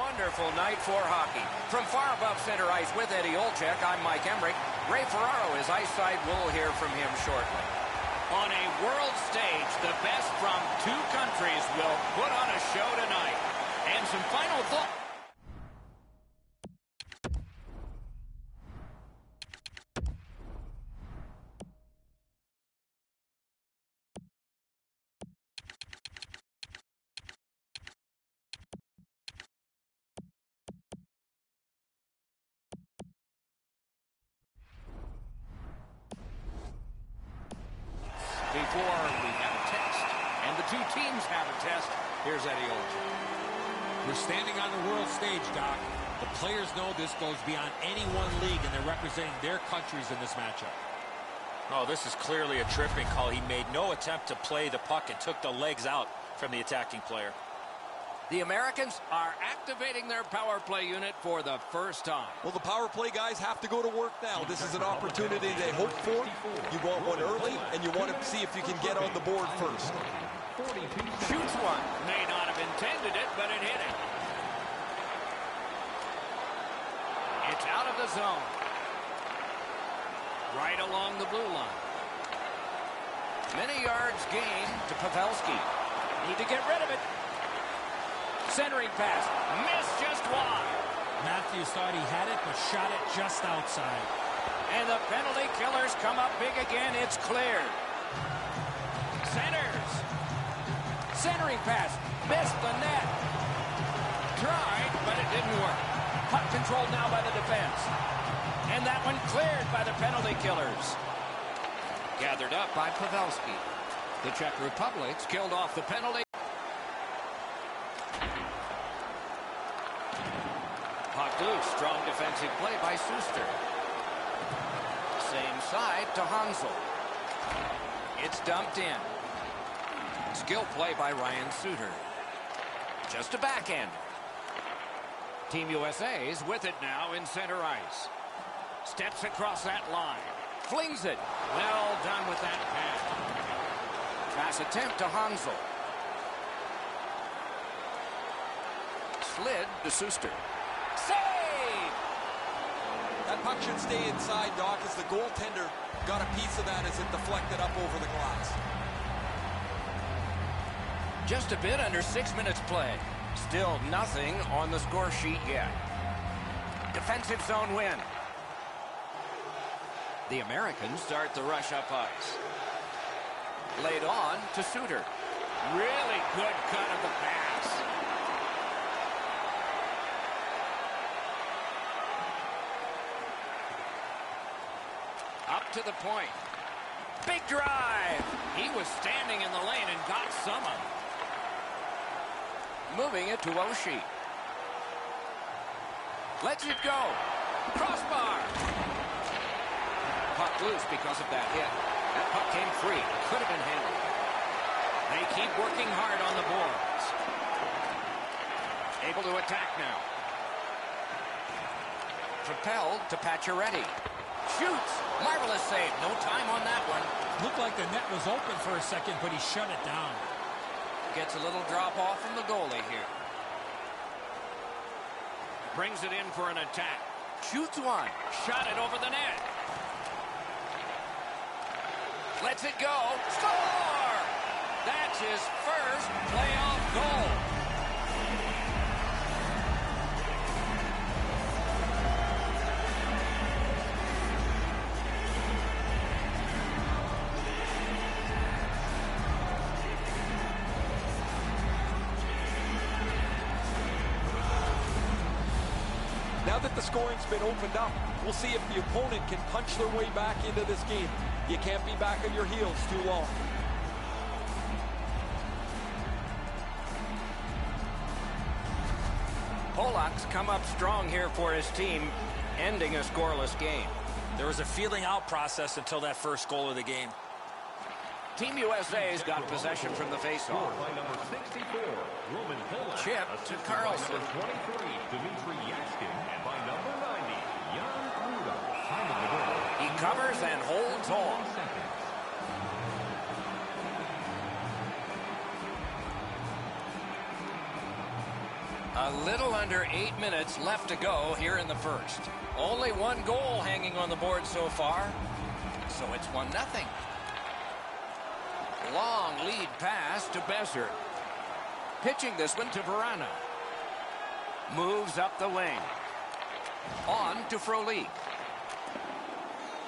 wonderful night for hockey. From far above center ice with Eddie Olczyk, I'm Mike Emmerich. Ray Ferraro is ice side. We'll hear from him shortly. On a world stage, the best from two countries will put on a show tonight. And some final thoughts. Before we have a test, and the two teams have a test, here's Eddie Olczyk. We're standing on the world stage, Doc. The players know this goes beyond any one league, and they're representing their countries in this matchup. Oh, this is clearly a tripping call. He made no attempt to play the puck and took the legs out from the attacking player. The Americans are activating their power play unit for the first time. Well, the power play guys have to go to work now. This is an opportunity they hope for. You want one early, and you want to see if you can get on the board first. Shoots one. May not have intended it, but it hit him. It's out of the zone. Right along the blue line. Many yards gained to Pavelski. Need to get rid of it. Centering pass. Missed just wide. Matthews thought he had it, but shot it just outside. And the penalty killers come up big again. It's cleared. Centers. Centering pass. Missed the net. Tried, but it didn't work. Puck controlled now by the defense. And that one cleared by the penalty killers. Gathered up by Pavelski. The Czech Republic's killed off the penalty. Puck loose. Strong defensive play by Sustr. Same side to Hansel. It's dumped in. Skill play by Ryan Suter. Just a backhand. Team USA's with it now in center ice. Steps across that line. Flings it. Well done with that pass. Pass attempt to Hansel. Slid to Sustr. Save! That puck should stay inside, Doc, as the goaltender got a piece of that as it deflected up over the glass. Just a bit under 6 minutes play. Still nothing on the score sheet yet. Defensive zone win. The Americans start the rush up ice. Laid on to Suter. Really good cut of the pass. Up to the point. Big drive. He was standing in the lane and got some of it. Moving it to Oshie. Lets it go. Crossbar. Puck loose because of that hit. That puck came free. Could have been handled. They keep working hard on the boards. Able to attack now. Propelled to Pacioretty. Shoots. Marvelous save. No time on that one. Looked like the net was open for a second, but he shut it down. Gets a little drop off from the goalie here. Brings it in for an attack. Shoots one. Shot it over the net. Lets it go. Score! That's his first playoff goal. Now that the scoring's been opened up, we'll see if the opponent can punch their way back into this game. You can't be back on your heels too long. Polak's come up strong here for his team, ending a scoreless game. There was a feeling out process until that first goal of the game. Team USA's got possession from the faceoff. By number 64, Roman Polak. Chip to Carlson. By number 23, Dmitry Yaskin. And by number 90, Jan Rudolph. Time of the goal. He covers and holds on. A little under 8 minutes left to go here in the first. Only one goal hanging on the board so far. So it's 1-0. Long lead pass to Besser. Pitching this one to Verana. Moves up the wing. On to Frolik.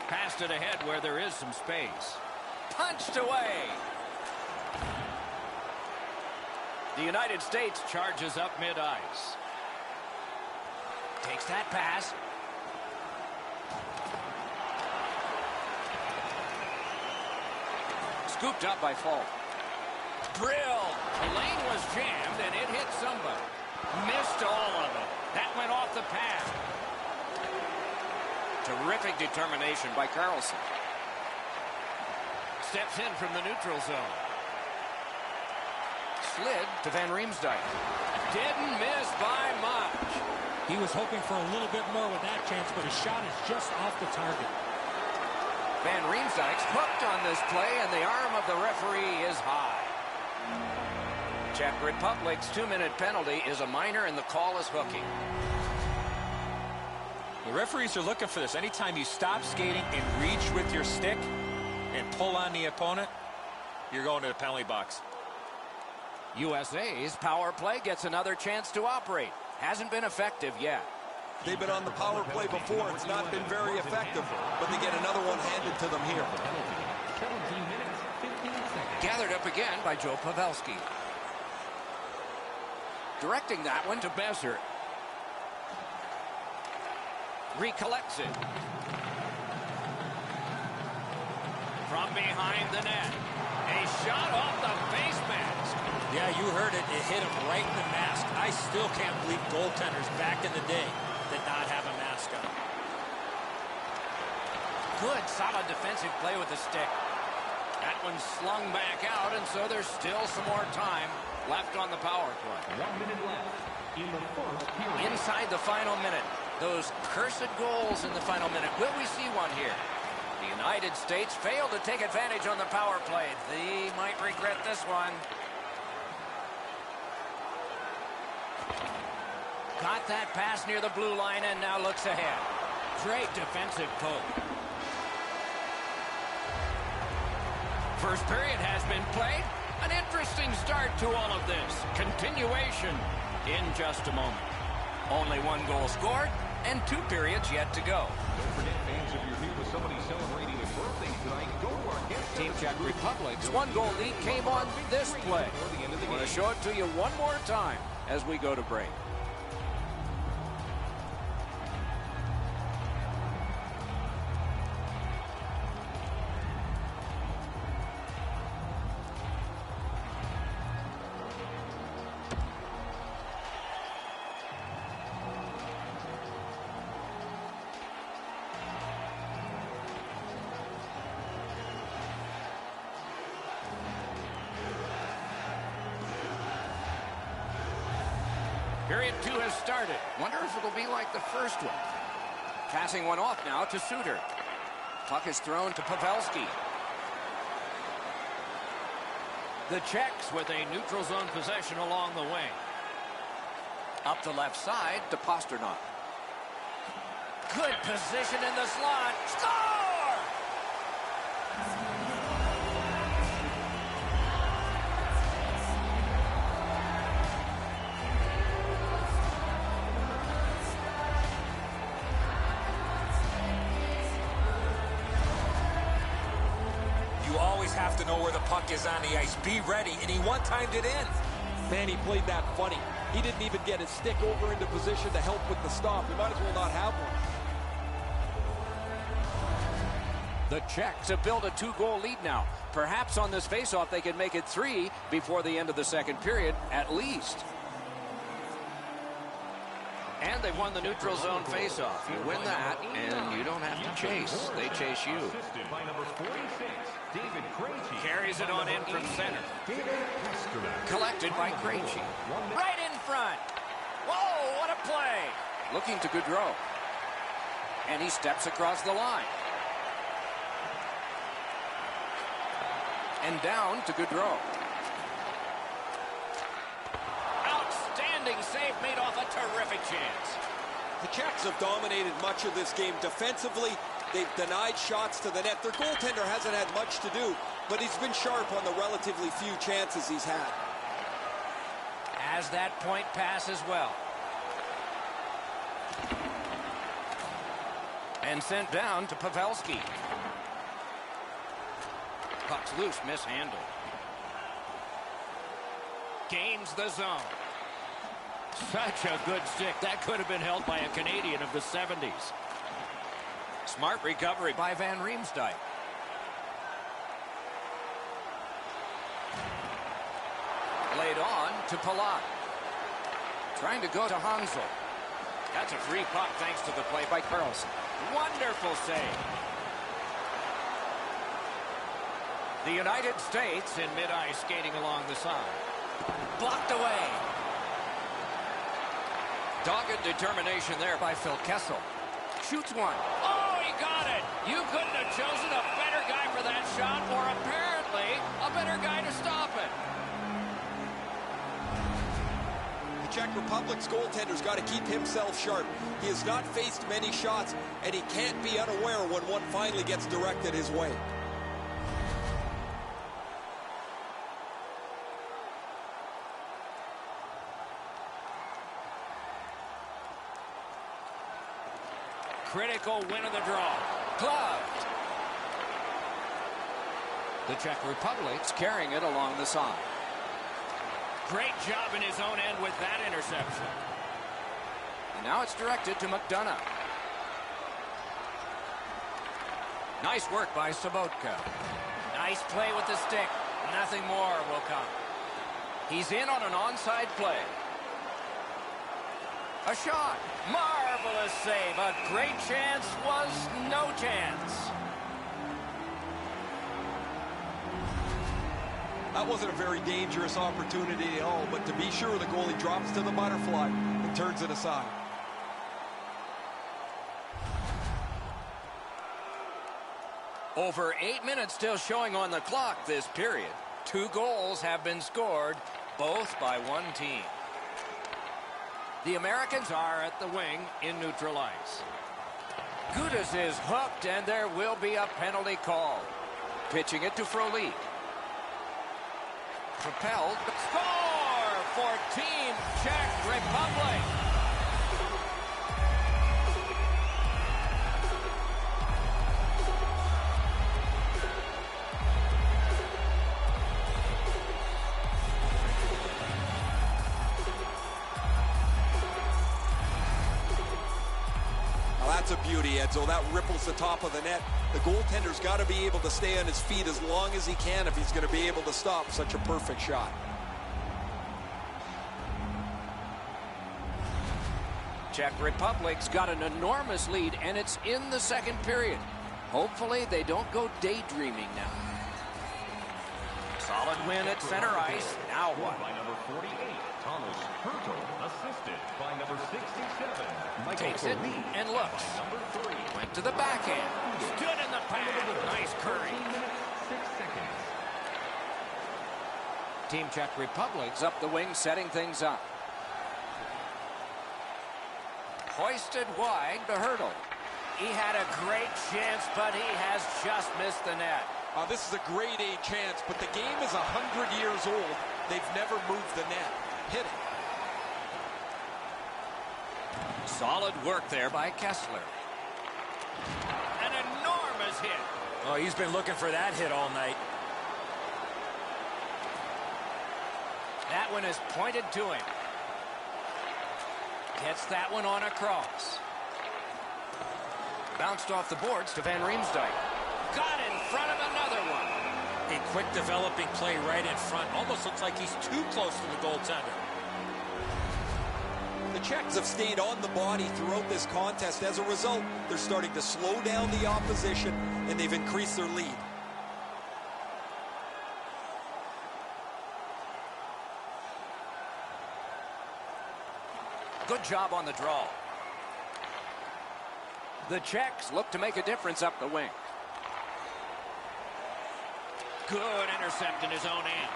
Passed it ahead where there is some space. Punched away. The United States charges up mid-ice. Takes that pass. Scooped up by Falk. Drill. The lane was jammed and it hit somebody. Missed all of it. That went off the pad. Terrific determination by Carlson. Steps in from the neutral zone. Slid to Van Riemsdyk. Didn't miss by much. He was hoping for a little bit more with that chance, but his shot is just off the target. Van Riemsdyk's hooked on this play, and the arm of the referee is high. Czech Republic's 2-minute penalty is a minor, and the call is hooking. The referees are looking for this. Anytime you stop skating and reach with your stick and pull on the opponent, you're going to the penalty box. USA's power play gets another chance to operate. Hasn't been effective yet. They've been on the power play before. It's not been very effective, but they get another one handed to them here. 17 minutes, 15 seconds. Gathered up again by Joe Pavelski. Directing that one to Besser. Recollects it. From behind the net. A shot off the face mask. Yeah, you heard it. It hit him right in the mask. I still can't believe goaltenders back in the day did not have a mask on. Good, solid defensive play with the stick. That one's slung back out, and so there's still some more time left on the power play. 1 minute left in the first period. Inside the final minute. Those cursed goals in the final minute. Will we see one here? The United States failed to take advantage on the power play. They might regret this one. Got that pass near the blue line and now looks ahead. Great defensive poke. First period has been played. An interesting start to all of this. Continuation in just a moment. Only one goal scored and 2 periods yet to go. Don't forget, fans, if you're here with somebody celebrating a birthday tonight, go to our guest Team Czech Republic's 1-goal lead came on this play. I want to show it to you one more time as we go to break. Period 2 has started. Wonder if it'll be like the first one. Passing one off now to Suter. Puck is thrown to Pavelski. The Czechs with a neutral zone possession along the wing. Up the left side to Pasternak. Good position in the slot. Score! Have to know where the puck is on the ice. Be ready, and he one-timed it in. Man, he played that funny. He didn't even get his stick over into position to help with the stop. He might as well not have one. The Czechs have built a 2-goal lead now. Perhaps on this faceoff they can make it 3 before the end of the second period, at least. And they've won the neutral zone faceoff. You win that, and you don't have to chase. They chase you. Assisted by number 46, David Krejci. Carries it on in from center. Collected by Krejci. Right in front. Whoa, what a play. Looking to Gaudreau. And he steps across the line. And down to Gaudreau. Outstanding save made off a terrific chance. The Czechs have dominated much of this game defensively. They've denied shots to the net. Their goaltender hasn't had much to do, but he's been sharp on the relatively few chances he's had. As that point pass as well. And sent down to Pavelski. Puck's loose, mishandled. Gains the zone. Such a good stick. That could have been held by a Canadian of the 70s. Smart recovery by Van Riemsdyk. Laid on to Palat. Trying to go to Hansel. That's a free puck thanks to the play by Carlson. Wonderful save. The United States in mid-ice skating along the side. Blocked away. Dogged determination there by Phil Kessel. Shoots one. Oh, he got it. You couldn't have chosen a better guy for that shot, or apparently a better guy to stop it. The Czech Republic's goaltender's got to keep himself sharp. He has not faced many shots, and he can't be unaware when one finally gets directed his way. Critical win of the draw. Gloved. The Czech Republic's carrying it along the side. Great job in his own end with that interception. And now it's directed to McDonough. Nice work by Sobotka. Nice play with the stick. Nothing more will come. He's in on an onside play. A shot. Marvelous save. A great chance was no chance. That wasn't a very dangerous opportunity at all, but to be sure, the goalie drops to the butterfly and turns it aside. Over 8 minutes still showing on the clock this period. 2 goals have been scored, both by one team. The Americans are at the wing in neutral ice. Gudas is hooked, and there will be a penalty called. Pitching it to Frolik. Propelled. Score for Team Czech Republic. That's a beauty, Edzo. That ripples the top of the net. The goaltender's got to be able to stay on his feet as long as he can if he's going to be able to stop such a perfect shot. Czech Republic's got an enormous lead, and it's in the second period. Hopefully they don't go daydreaming now. Solid win at center ice. Now what? By number 48, Thomas Hertel, assisted by number 67, Michael Takes it Felipe, and looks. by number 3. Went to the backhand. Stood in the pad. Nice curry. 13 minutes, 6 seconds. Team Czech Republic's up the wing, setting things up. Hoisted wide to Hertel. He had a great chance, but he has just missed the net. This is a grade A chance, but the game is 100 years old. They've never moved the net. Hit it. Solid work there by Kessler. An enormous hit. Oh, he's been looking for that hit all night. That one is pointed to him. Gets that one on across. Bounced off the boards to Van Riemsdyk. Got in front of another one. A quick developing play right in front. Almost looks like he's too close to the goaltender. The Czechs have stayed on the body throughout this contest. As a result, they're starting to slow down the opposition, and they've increased their lead. Good job on the draw. The Czechs look to make a difference up the wing. Good intercept in his own end.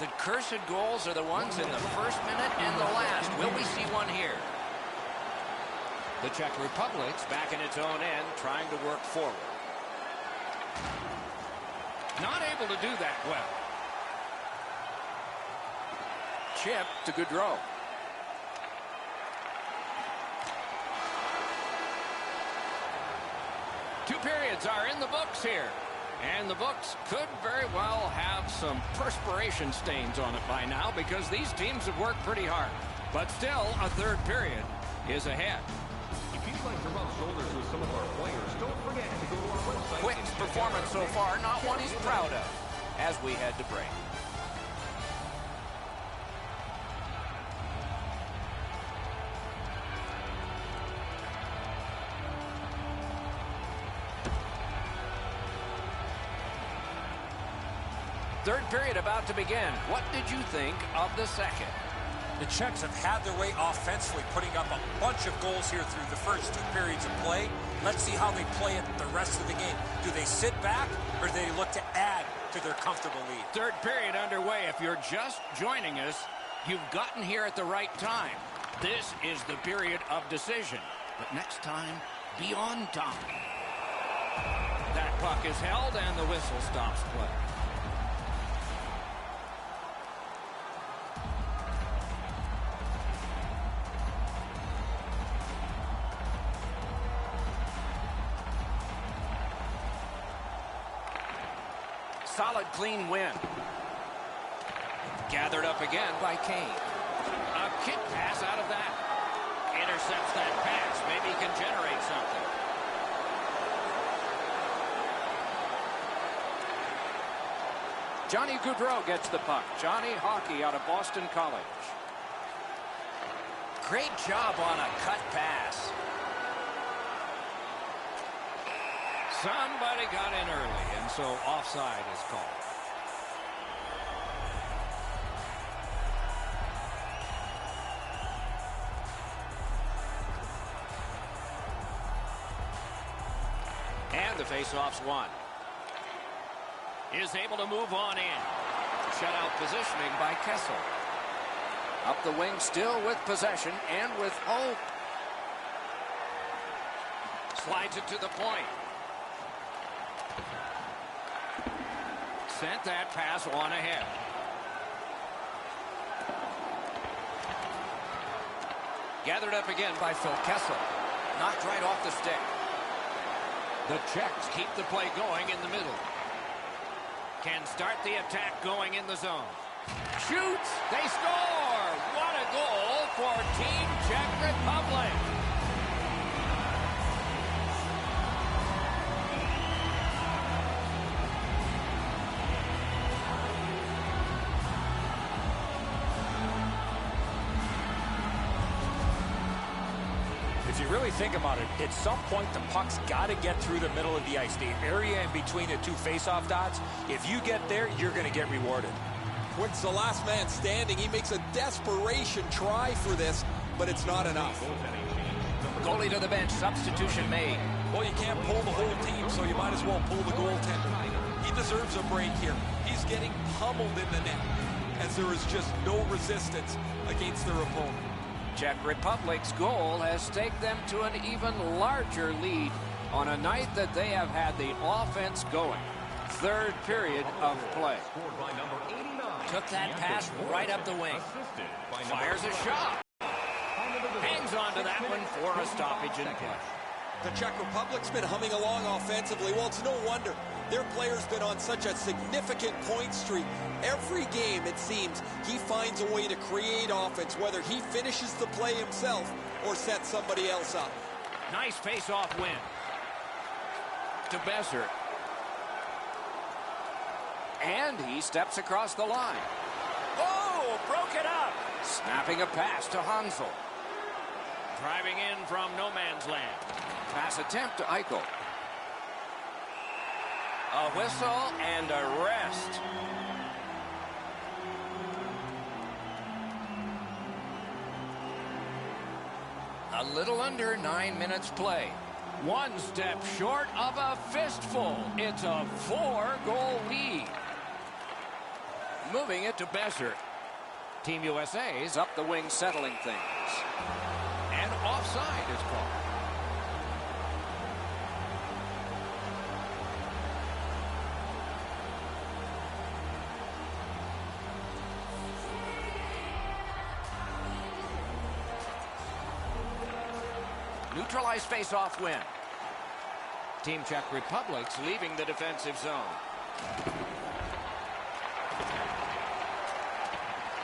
The cursed goals are the ones in the first minute and the last. Will we see one here? The Czech Republic's back in its own end, trying to work forward. Not able to do that well. Chip to Gaudreau. Two periods are in the books here. And the books could very well have some perspiration stains on it by now because these teams have worked pretty hard. But still, a third period is ahead. If you'd like to rub shoulders with some of our players, don't forget to go to our website. Quick's performance so far, not one he's proud of, as we head to break. Third period about to begin. What did you think of the second? The Czechs have had their way offensively, putting up a bunch of goals here through the first two periods of play. Let's see how they play it the rest of the game. Do they sit back, or do they look to add to their comfortable lead? Third period underway. If you're just joining us, you've gotten here at the right time. This is the period of decision. But next time, be on time. That puck is held, and the whistle stops play. Solid, clean win. Gathered up again by Kane. A kick pass out of that. Intercepts that pass. Maybe he can generate something. Johnny Gaudreau gets the puck. Johnny Hockey out of Boston College. Great job on a cut pass. Somebody got in early, and so offside is called. And the faceoff's won. Is able to move on in. Shutout positioning by Kessel. Up the wing, still with possession and with hope. Slides it to the point. Sent that pass on ahead. Gathered up again by Phil Kessel. Knocked right off the stick. The Czechs keep the play going in the middle. Can start the attack going in the zone. Shoots. They score. What a goal for Team Czech Republic. If you really think about it, at some point the puck's got to get through the middle of the ice, the area in between the two face-off dots. If you get there, you're going to get rewarded. Quick's the last man standing. He makes a desperation try for this, but it's not enough. Goalie to the bench. Substitution made. Well, you can't pull the whole team, so you might as well pull the goaltender. He deserves a break here. He's getting pummeled in the net, as there is just no resistance against their opponent. Czech Republic's goal has staked them to an even larger lead on a night that they have had the offense going. Third period of play. Took that pass right up the wing. Fires a shot. Hangs on to that one for a stoppage in play. The Czech Republic's been humming along offensively. Well, it's no wonder. Their player's been on such a significant point streak. Every game, it seems, he finds a way to create offense, whether he finishes the play himself or sets somebody else up. Nice face-off win. To Besser. And he steps across the line. Oh, broke it up. Snapping a pass to Hansel. Driving in from no man's land. Pass attempt to Eichel. A whistle and a rest. A little under 9 minutes play. One step short of a fistful. It's a 4-goal lead. Moving it to Besser. Team USA's up the wing settling things. And offside is called. Neutralized face-off win. Team Czech Republic's leaving the defensive zone.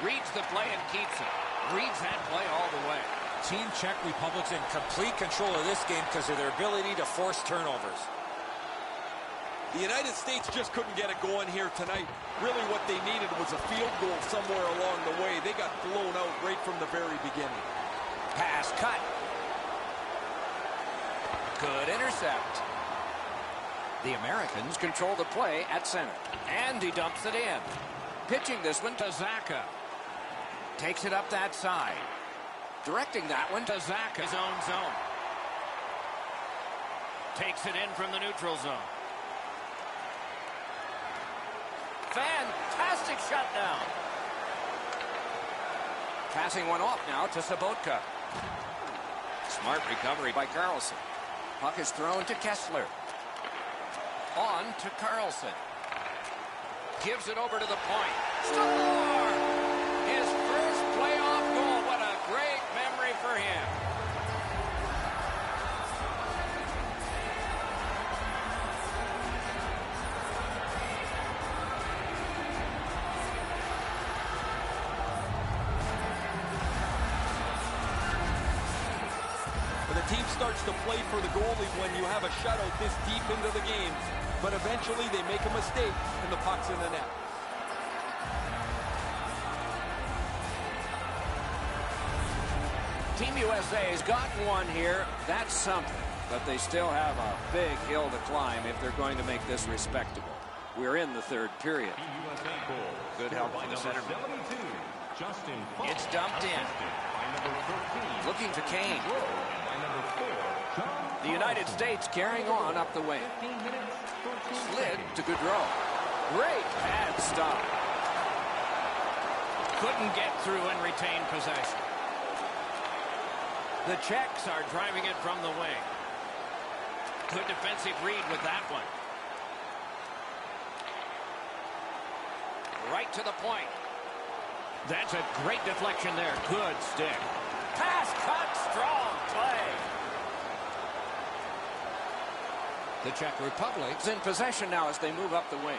Reads the play and keeps it. Reads that play all the way. Team Czech Republic's in complete control of this game because of their ability to force turnovers. The United States just couldn't get it going here tonight. Really what they needed was a field goal somewhere along the way. They got blown out right from the very beginning. Pass cut. Good intercept. The Americans control the play at center. And he dumps it in. Pitching this one to Zaka. Takes it up that side. Directing that one to Zaka. His own zone. Takes it in from the neutral zone. Fantastic shutdown. Passing one off now to Sabotka. Smart recovery by Carlson. Puck is thrown to Kessler. On to Carlson. Gives it over to the point. Score! His first playoff goal. What a great memory for him. The team starts to play for the goalie when you have a shutout this deep into the game. But eventually they make a mistake and the puck's in the net. Team USA's gotten one here. That's something. But they still have a big hill to climb if they're going to make this respectable. We're in the third period. Good help from the centerman. It's dumped in. Looking to Kane. The United States carrying on up the wing. Slid to Gaudreau. Great pad stop. Couldn't get through and retain possession. The Czechs are driving it from the wing. Good defensive read with that one. Right to the point. That's a great deflection there. Good stick. Pass cut. Strong play. The Czech Republic's in possession now as they move up the wing.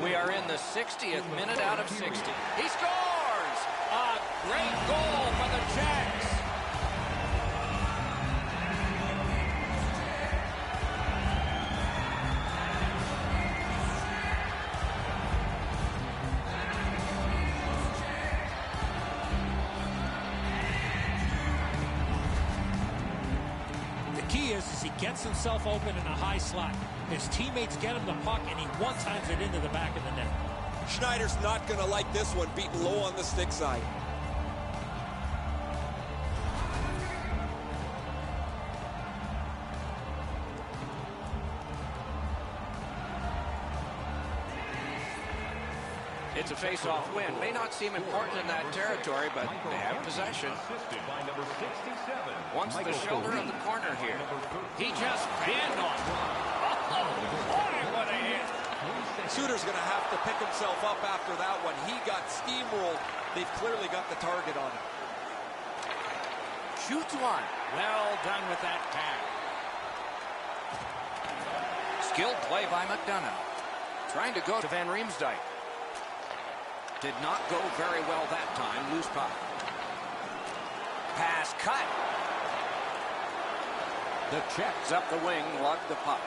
We are in the 60th minute out of 60. He scores! A great goal for the Czechs. He gets himself open in a high slot. His teammates get him the puck, and he one-times it into the back of the net. Schneider's not going to like this one, beaten low on the stick side. It's a face-off win. May not seem important in that territory, but they have possession. Wants the shoulder of the corner here. He just panned on. Oh, boy, what a hit. Suter's going to have to pick himself up after that one. He got steamrolled. They've clearly got the target on him. Shoots one. Well done with that tag. Skilled play by McDonough. Trying to go to Van Riemsdyk. Did not go very well that time. Loose puck. Pass cut. The Czechs up the wing lug the puck.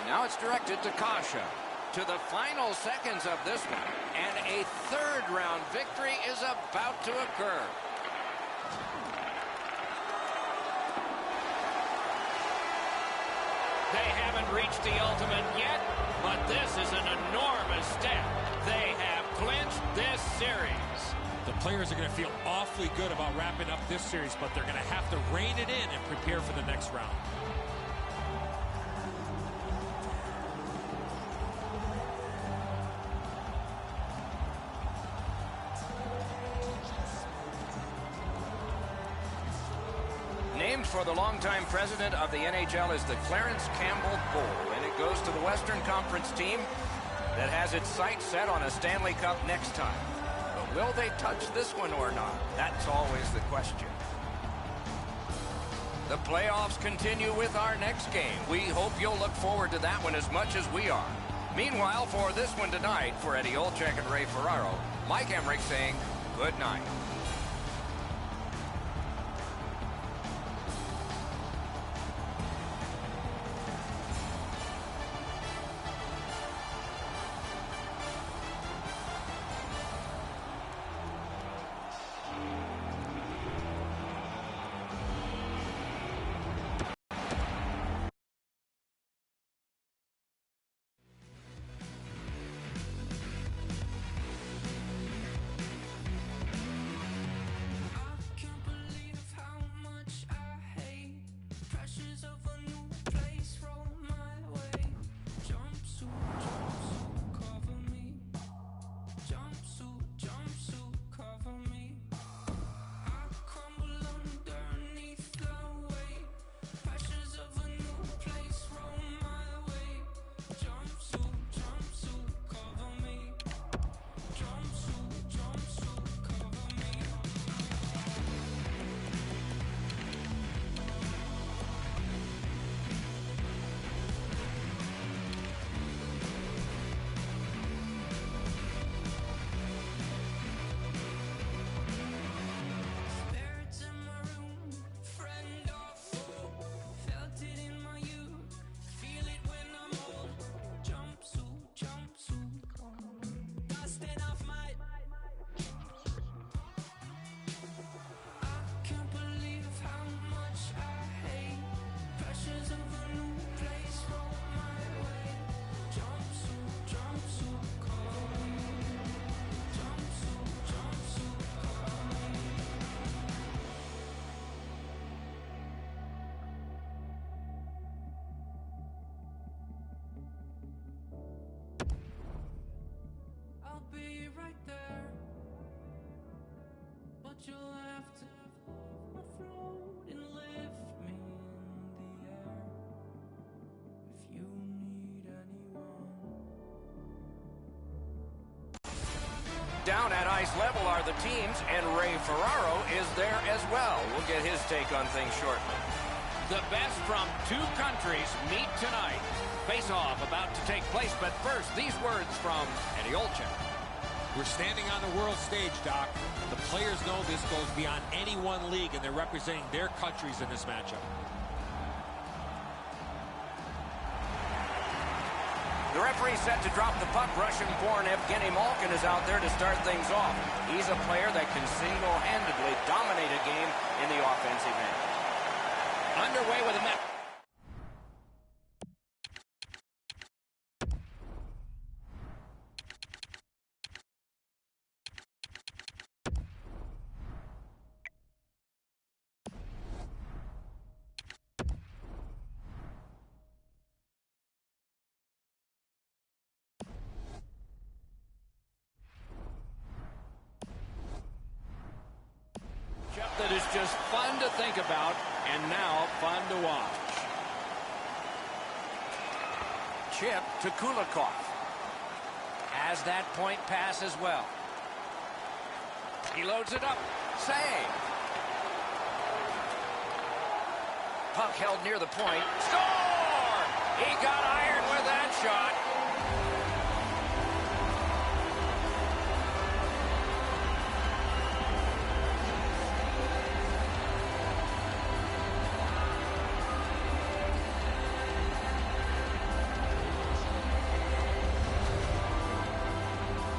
Now it's directed to Kasha. To the final seconds of this one. And a third-round victory is about to occur. They haven't reached the ultimate yet, but this is an enormous step. They have clinched this series. The players are going to feel awfully good about wrapping up this series, but they're going to have to rein it in and prepare for the next round. named for the longtime president of the NHL is the Clarence Campbell Bowl, and it goes to the Western Conference team that has its sights set on a Stanley Cup next time. But will they touch this one or not? That's always the question. The playoffs continue with our next game. We hope you'll look forward to that one as much as we are. Meanwhile, for this one tonight, for Eddie Olczyk and Ray Ferraro, Mike Emmerich saying good night. You'll have to float and lift me in the air if you need anyone. Down at ice level are the teams, and Ray Ferraro is there as well. We'll get his take on things shortly. The best from two countries meet tonight. Face-off about to take place, but first, these words from Eddie Olczyk. We're standing on the world stage, Doc. The players know this goes beyond any one league, and they're representing their countries in this matchup. The referee set to drop the puck. Russian-born Evgeny Malkin is out there to start things off. He's a player that can single-handedly dominate a game in the offensive end. Underway with a net. That is just fun to think about, and now fun to watch. Chip to Kulikov. Has that point pass as well. He loads it up. Save. Puck held near the point. Score! He got iron with that shot.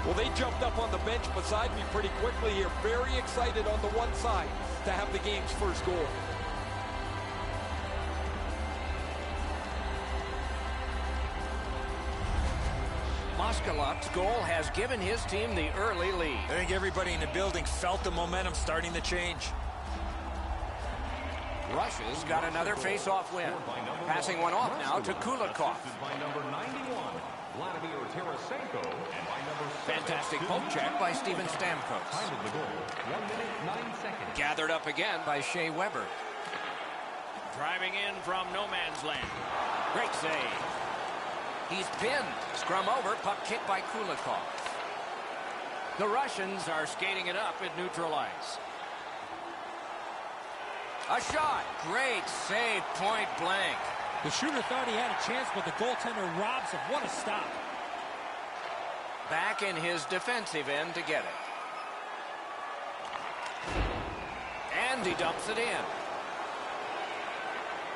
Well, they jumped up on the bench beside me pretty quickly here. Very excited on the one side to have the game's first goal. Moskalenko's goal has given his team the early lead. I think everybody in the building felt the momentum starting to change. Russia's got another face-off win. Passing one off now to Kulikov. Fantastic poke check by Steven Stamkos. Gathered up again by Shea Weber. Driving in from no man's land. Great save. He's pinned. Scrum over. Puck kicked by Kulikov. The Russians are skating it up at neutral ice. A shot. Great save, point blank. The shooter thought he had a chance, but the goaltender robs him. What a stop. Back in his defensive end to get it. And he dumps it in.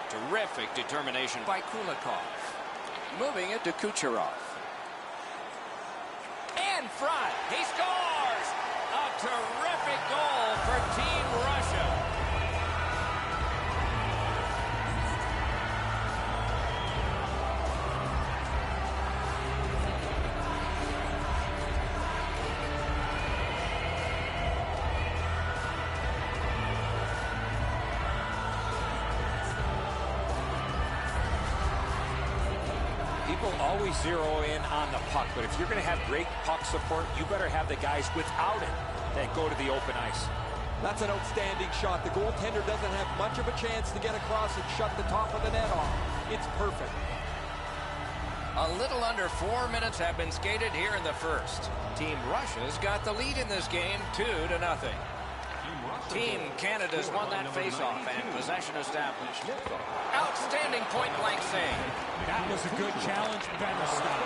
Terrific determination by Kulikov. Moving it to Kucherov. In front. He scores! A terrific goal for Team Russia. People always zero in on the puck, but if you're going to have great puck support, you better have the guys without it that go to the open ice. That's an outstanding shot. The goaltender doesn't have much of a chance to get across and shut the top of the net off. It's perfect. A little under 4 minutes have been skated here in the first. Team Russia's got the lead in this game, 2-0. Team Canada's won that faceoff and possession established. Outstanding point-blank save. That was a good challenge. Better stop.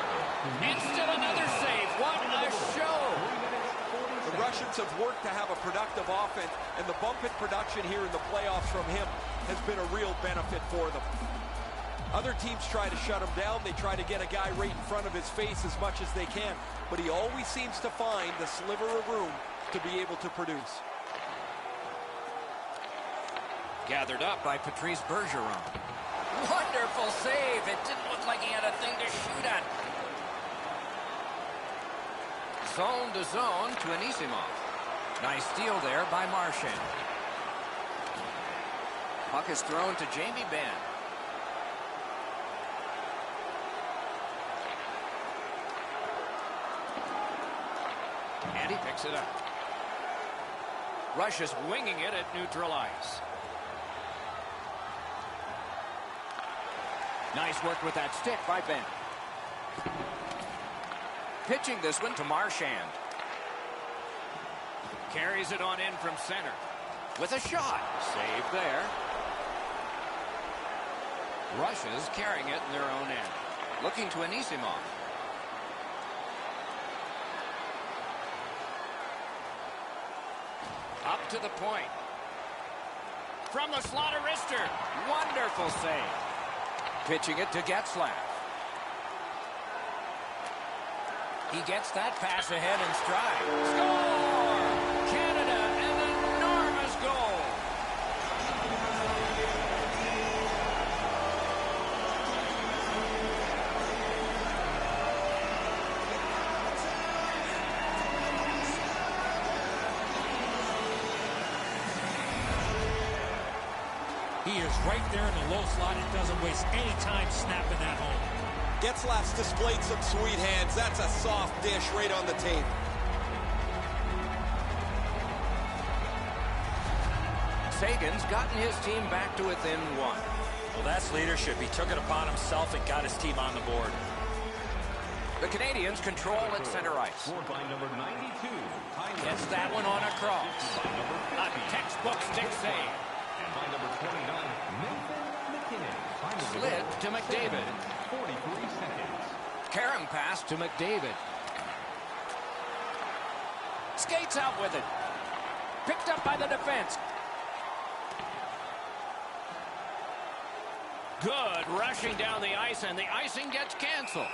And still another save. What a show. The Russians have worked to have a productive offense, and the bump in production here in the playoffs from him has been a real benefit for them. Other teams try to shut him down. They try to get a guy right in front of his face as much as they can, but he always seems to find the sliver of room to be able to produce. Gathered up by Patrice Bergeron. Wonderful save. It didn't look like he had a thing to shoot at. Zone to zone to Anisimov. Nice steal there by Marchand. Puck is thrown to Jamie Benn. And he picks it up. Russia's winging it at neutral ice. Nice work with that stick by Ben. Pitching this one to Marchand. Carries it on in from center. With a shot. Save there. Russia's carrying it in their own end. Looking to Anisimov. Up to the point. From the slot of wrister. Wonderful save. Pitching it to Getzlaf. He gets that pass ahead in stride. Score! Canada, an enormous goal. He is right there in the low slot and doesn't waste any time snapping that home. Getzlaf's displayed some sweet hands. That's a soft dish right on the tape. Sagan's gotten his team back to within one. Well, that's leadership. He took it upon himself and got his team on the board. The Canadians control at center ice. Scored by number 92. Gets that one on a cross. A textbook stick save. And by number 29, Nathan McKinnon. Slid to McDavid. 43 seconds. Karam pass to McDavid. Skates out with it. Picked up by the defense. Good rushing down the ice, and the icing gets canceled.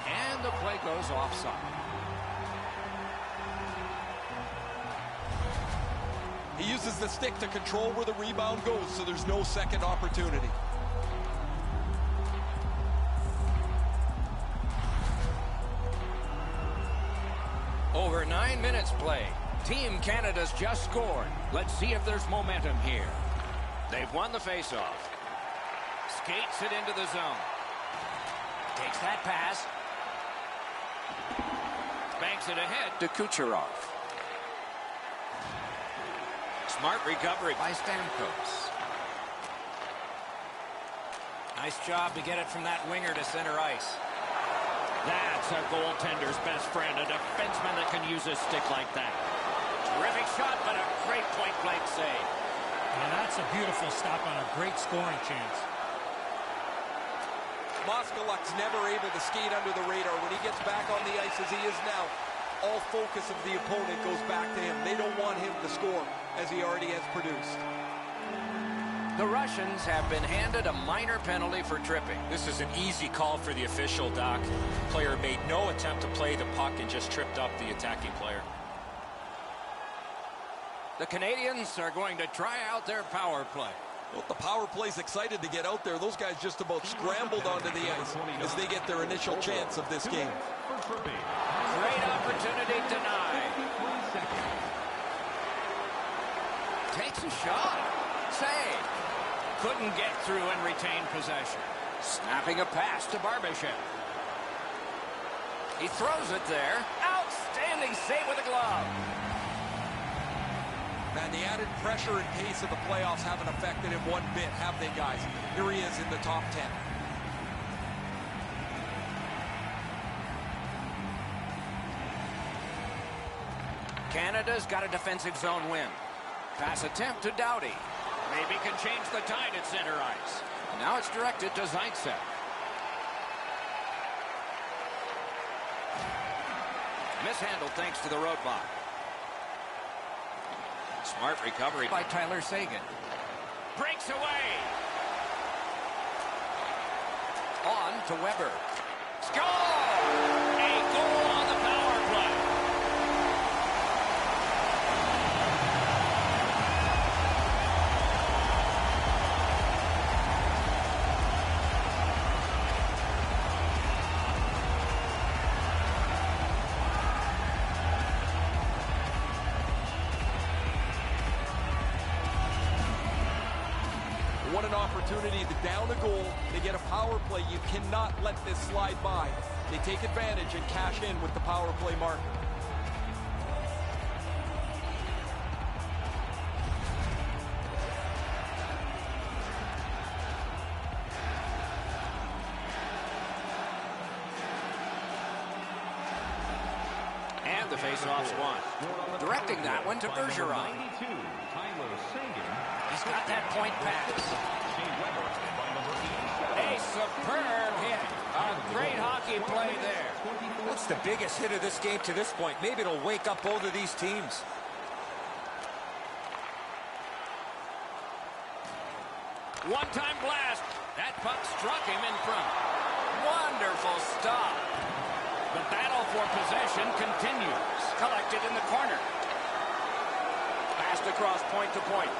And the play goes offside. He uses the stick to control where the rebound goes, so there's no second opportunity. Over 9 minutes play. Team Canada's just scored. Let's see if there's momentum here. They've won the faceoff. Skates it into the zone. Takes that pass. Banks it ahead to Kucherov. Smart recovery by Stamkos. Nice job to get it from that winger to center ice. That's a goaltender's best friend, a defenseman that can use a stick like that. Terrific shot, but a great point-blank save. And that's a beautiful stop on a great scoring chance. Moskalenk's never able to skate under the radar. When he gets back on the ice as he is now, all focus of the opponent goes back to him. They don't want him to score as he already has produced. The Russians have been handed a minor penalty for tripping. This is an easy call for the official, Doc. Player made no attempt to play the puck and just tripped up the attacking player. The Canadians are going to try out their power play. Well, the power play's excited to get out there. Those guys just about scrambled onto the ice as they get their initial chance of this game. Great opportunity denied. Takes a shot. Save. Couldn't get through and retain possession. Snapping a pass to Barbashev. He throws it there. Outstanding save with a glove. Man, the added pressure and pace of the playoffs haven't affected him one bit, have they, guys? Here he is in the top 10. Canada's got a defensive zone win. Pass attempt to Doughty. Maybe can change the tide at center ice. Now it's directed to Zaitsev. Mishandled thanks to the roadblock. Smart recovery by Tyler Seguin. Breaks away. On to Weber. Score! A goal on the power play. What an opportunity to down a goal, to get a power play. You cannot let this slide by. They take advantage and cash in with the power play marker. And the faceoff's won. Directing that one to Bergeron. He's got that point pass. A superb hit. A great hockey play there. What's the biggest hit of this game to this point? Maybe it'll wake up both of these teams. One-time blast. That puck struck him in front. Wonderful stop. The battle for possession continues. Collected in the corner. Passed across point to point.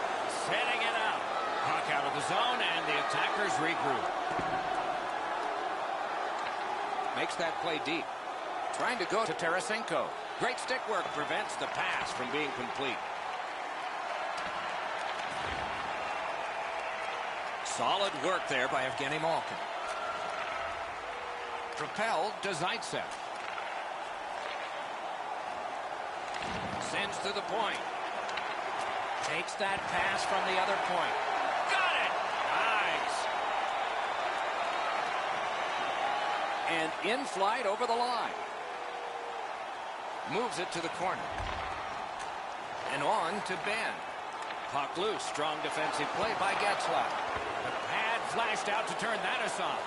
Setting it up. Puck out of the zone, and the attackers regroup. Makes that play deep. Trying to go to Tarasenko. Great stick work prevents the pass from being complete. Solid work there by Evgeny Malkin. Propelled to Zaitsev. Sends to the point. Takes that pass from the other point. Got it! Nice! And in flight over the line. Moves it to the corner. And on to Ben. Puck loose. Strong defensive play by Getzlaf. The pad flashed out to turn that aside.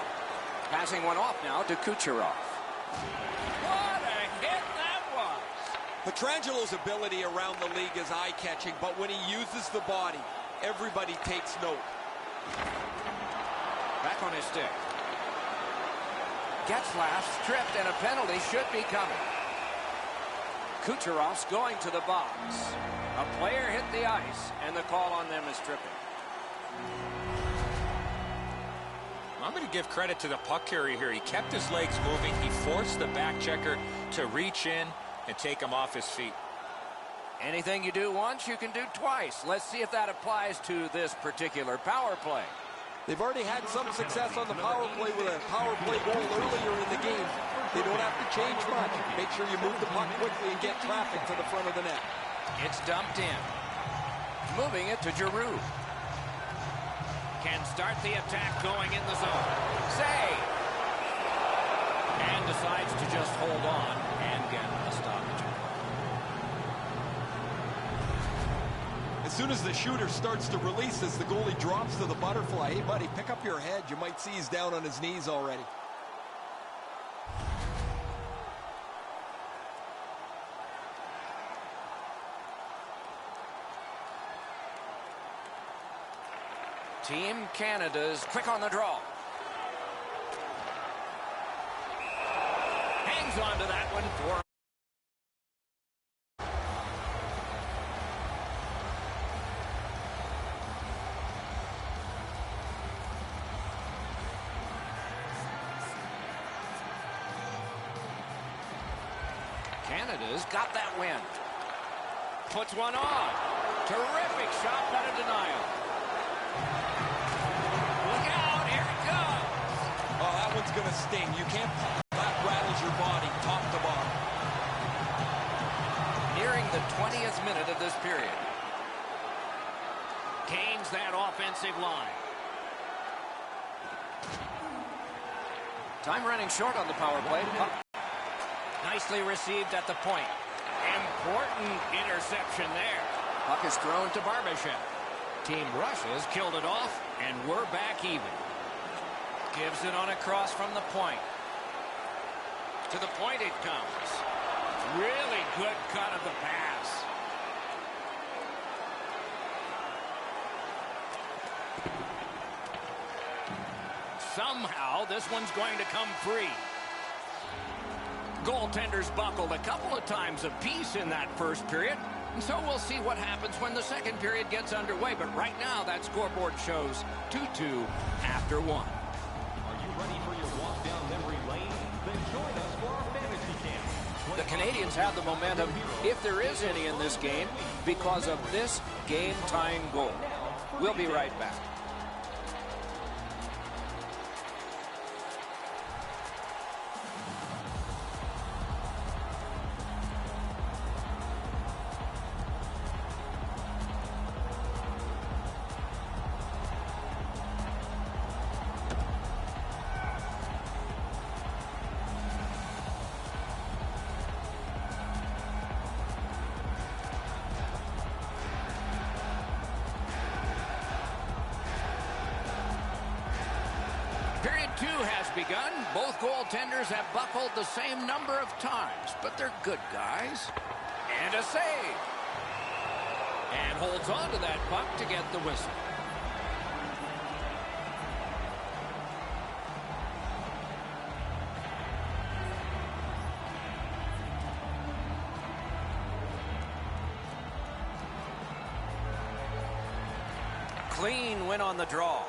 Passing one off now to Kucherov. What a hit that was! Petrangelo's ability around the league is eye-catching, but when he uses the body, everybody takes note. Back on his stick. Getzlaf stripped, and a penalty should be coming. Kucherov's going to the box. A player hit the ice, and the call on them is tripping. I'm going to give credit to the puck carrier here. He kept his legs moving. He forced the back checker to reach in and take him off his feet. Anything you do once, you can do twice. Let's see if that applies to this particular power play. They've already had some success on the power play with a power play goal earlier in the game. They don't have to change much. Make sure you move the puck quickly and get traffic to the front of the net. It's dumped in. Moving it to Giroux. Can start the attack going in the zone. Save! And decides to just hold on and get a stoppage. As soon as the shooter starts to release as the goalie drops to the butterfly, hey, buddy, pick up your head. You might see he's down on his knees already. Team Canada's quick on the draw. Hangs on to that one for... Canada's got that win. Puts one on. Terrific shot, but a denial. Look out, here it goes. Oh, that one's going to sting. You can't pop. That rattles your body top to bottom. Nearing the 20th minute of this period. Gains that offensive line. Time running short on the power play. Nicely received at the point. Important interception there. Puck is thrown to Barbashev. Team Russia's killed it off, and we're back even. Gives it on a cross from the point. To the point it comes. Really good cut of the pass. Somehow, this one's going to come free. Goaltenders buckled a couple of times apiece in that first period. And so we'll see what happens when the second period gets underway. But right now, that scoreboard shows 2-2 after one. Are you ready for your walk down memory lane? Then join us for our fantasy camp. The Canadians have the momentum, if there is any in this game, because of this game-tying goal. We'll be right back. Period 2 has begun. Both goaltenders have buckled the same number of times, but they're good guys. And a save. And holds on to that puck to get the whistle. Clean win on the draw.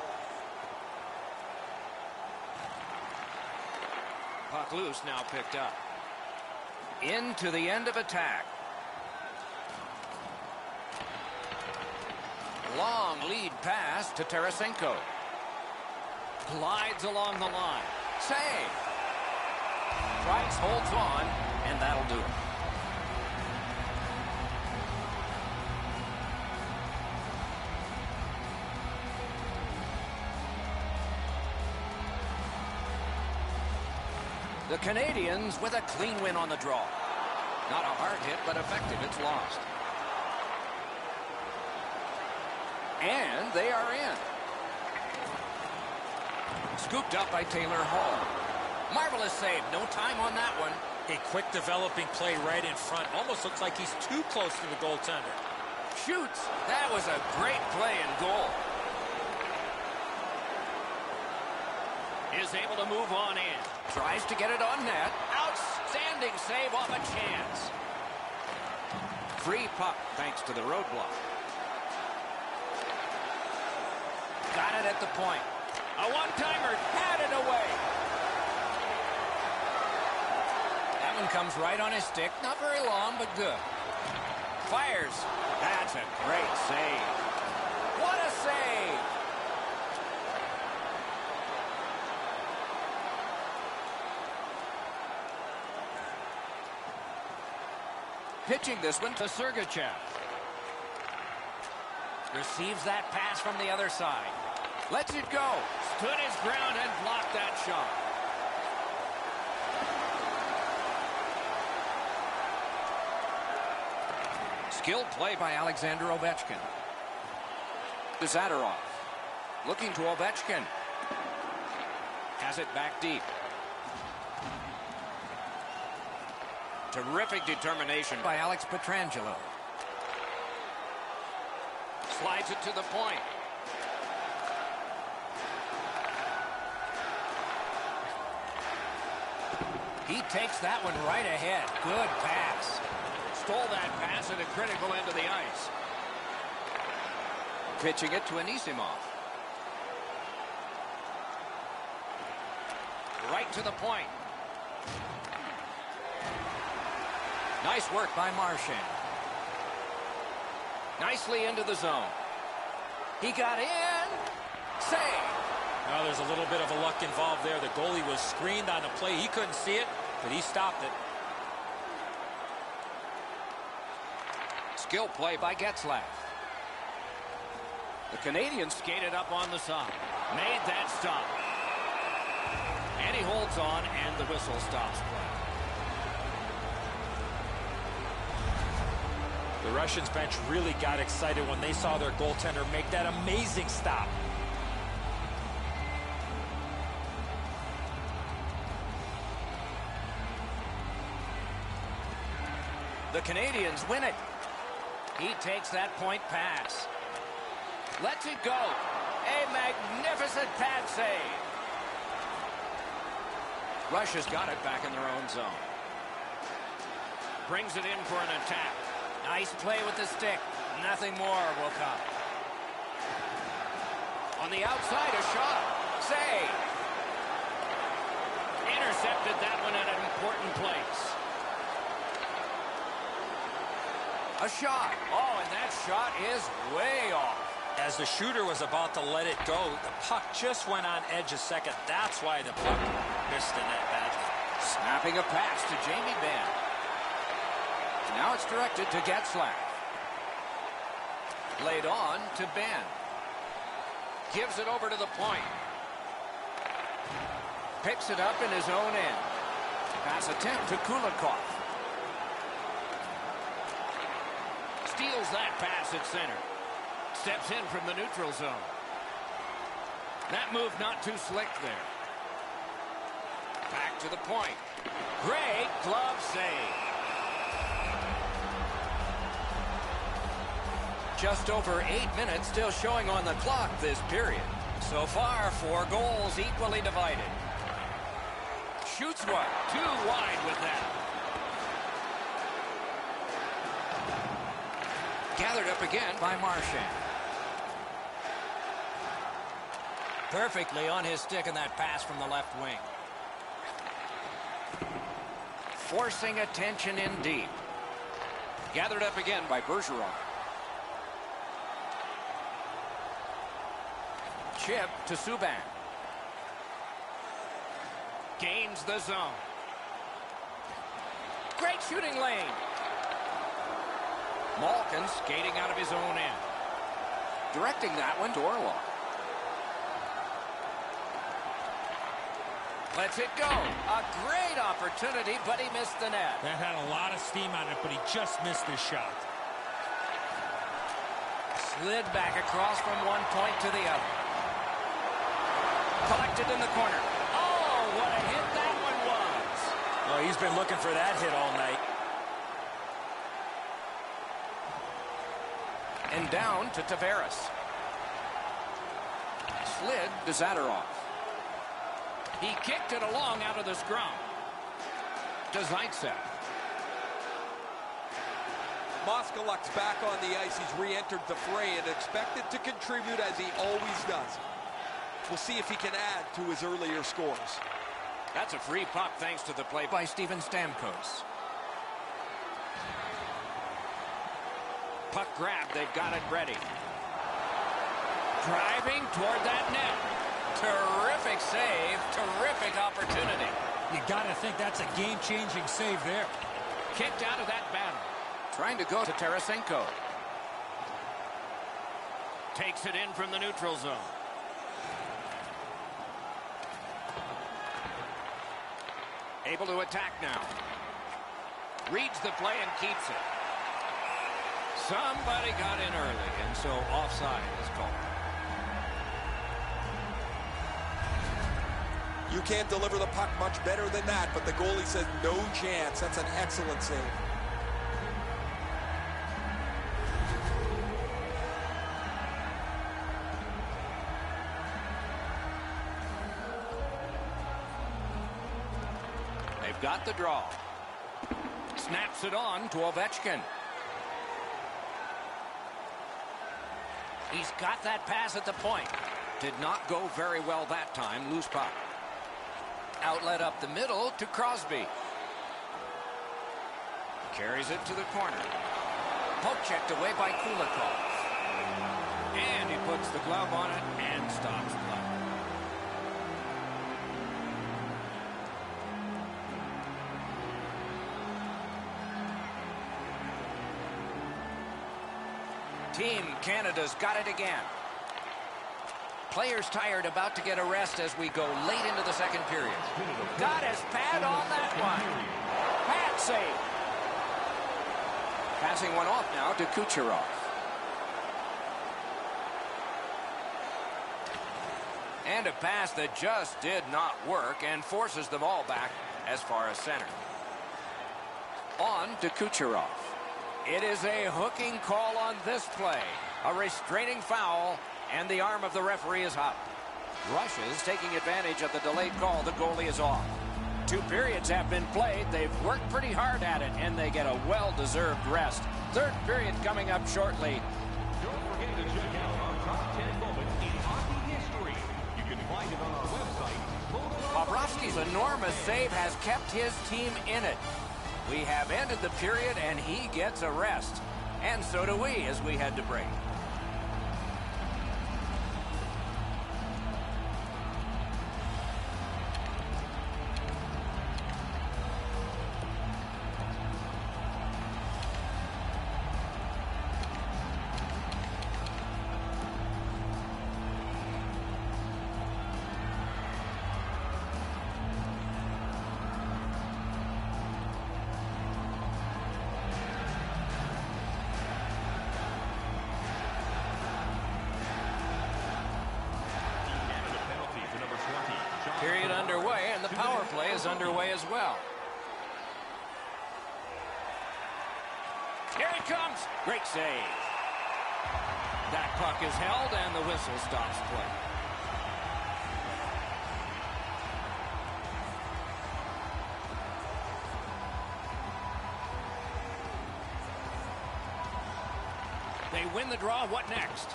Puck loose, now picked up. Into the end of attack. Long lead pass to Tarasenko. Glides along the line. Save. Price holds on, and that'll do it. The Canadians with a clean win on the draw. Not a hard hit, but effective. It's lost. And they are in. Scooped up by Taylor Hall. Marvelous save. No time on that one. A quick developing play right in front. Almost looks like he's too close to the goaltender. Shoots. That was a great play and goal. Is able to move on in. Tries to get it on net. Outstanding save off a chance. Free puck thanks to the roadblock. Got it at the point. A one-timer. Had it away. That one comes right on his stick. Not very long, but good. Fires. That's a great save. What a save. Pitching this one to Sergachev. Receives that pass from the other side. Lets it go. Stood his ground and blocked that shot. Skilled play by Alexander Ovechkin. To Zadorov. Looking to Ovechkin. Has it back deep. Terrific determination by Alex Pietrangelo. Slides it to the point. He takes that one right ahead. Good pass. Stole that pass at a critical end of the ice. Pitching it to Anisimov. Right to the point. Nice work by Marchand. Nicely into the zone. He got in. Save. Well, there's a little bit of a luck involved there. The goalie was screened on the play. He couldn't see it, but he stopped it. Skill play by Getzlaf. The Canadians skated up on the side. Made that stop. And he holds on, and the whistle stops play. The Russians bench really got excited when they saw their goaltender make that amazing stop. The Canadians win it. He takes that point pass. Lets it go. A magnificent pad save. Russia's got it back in their own zone. Brings it in for an attack. Nice play with the stick. Nothing more will come. On the outside, a shot. Save. Intercepted that one at an important place. A shot. Oh, and that shot is way off. As the shooter was about to let it go, the puck just went on edge a second. That's why the puck missed the net badly. Snapping a pass to Jamie Benn. Now it's directed to Getzlaf. Laid on to Ben. Gives it over to the point. Picks it up in his own end. Pass attempt to Kulikov. Steals that pass at center. Steps in from the neutral zone. That move not too slick there. Back to the point. Great glove save. Just over 8 minutes still showing on the clock this period. So far, 4 goals equally divided. Shoots one. Too wide with that. Gathered up again by Marchand. Perfectly on his stick in that pass from the left wing. Forcing attention in deep. Gathered up again by Bergeron. Chip to Subban. Gains the zone. Great shooting lane. Malkin skating out of his own end. Directing that one to Orlov. Lets it go. A great opportunity, but he missed the net. That had a lot of steam on it, but he just missed his shot. Slid back across from one point to the other. Collected in the corner. Oh, what a hit that one was. Oh, he's been looking for that hit all night. And down to Tavares. Slid to Zadorov. He kicked it along out of the scrum. To Zaitsev. Moskalenko's back on the ice. He's re-entered the fray and expected to contribute as he always does. We'll see if he can add to his earlier scores. That's a free puck thanks to the play by Steven Stamkos. Puck grab, they've got it ready. Driving toward that net. Terrific save, terrific opportunity. You got to think that's a game-changing save there. Kicked out of that battle. Trying to go to Tarasenko. Takes it in from the neutral zone. Able to attack now. Reads the play and keeps it. Somebody got in early, and so offside is called. You can't deliver the puck much better than that, but the goalie says no chance. That's an excellent save. They've got the draw. Snaps it on to Ovechkin. He's got that pass at the point. Did not go very well that time. Loose puck. Outlet up the middle to Crosby. Carries it to the corner. Poke checked away by Kulikov. And he puts the glove on it and stops play. Team Canada's got it again. Players tired, about to get a rest as we go late into the second period. Got his pad on that one. Pad save. Passing one off now to Kucherov. And a pass that just did not work and forces the ball back as far as center. On to Kucherov. It is a hooking call on this play. A restraining foul, and the arm of the referee is up. Russia's taking advantage of the delayed call. The goalie is off. 2 periods have been played. They've worked pretty hard at it, and they get a well-deserved rest. Third period coming up shortly. Don't forget to check out our top 10 moments in hockey history. You can find it on our website. Bobrovsky's enormous save has kept his team in it. We have ended the period, and he gets a rest. And so do we as we head to break. Period underway, and the power play is underway as well. Here it comes. Great save. That puck is held, and the whistle stops play. They win the draw. What next?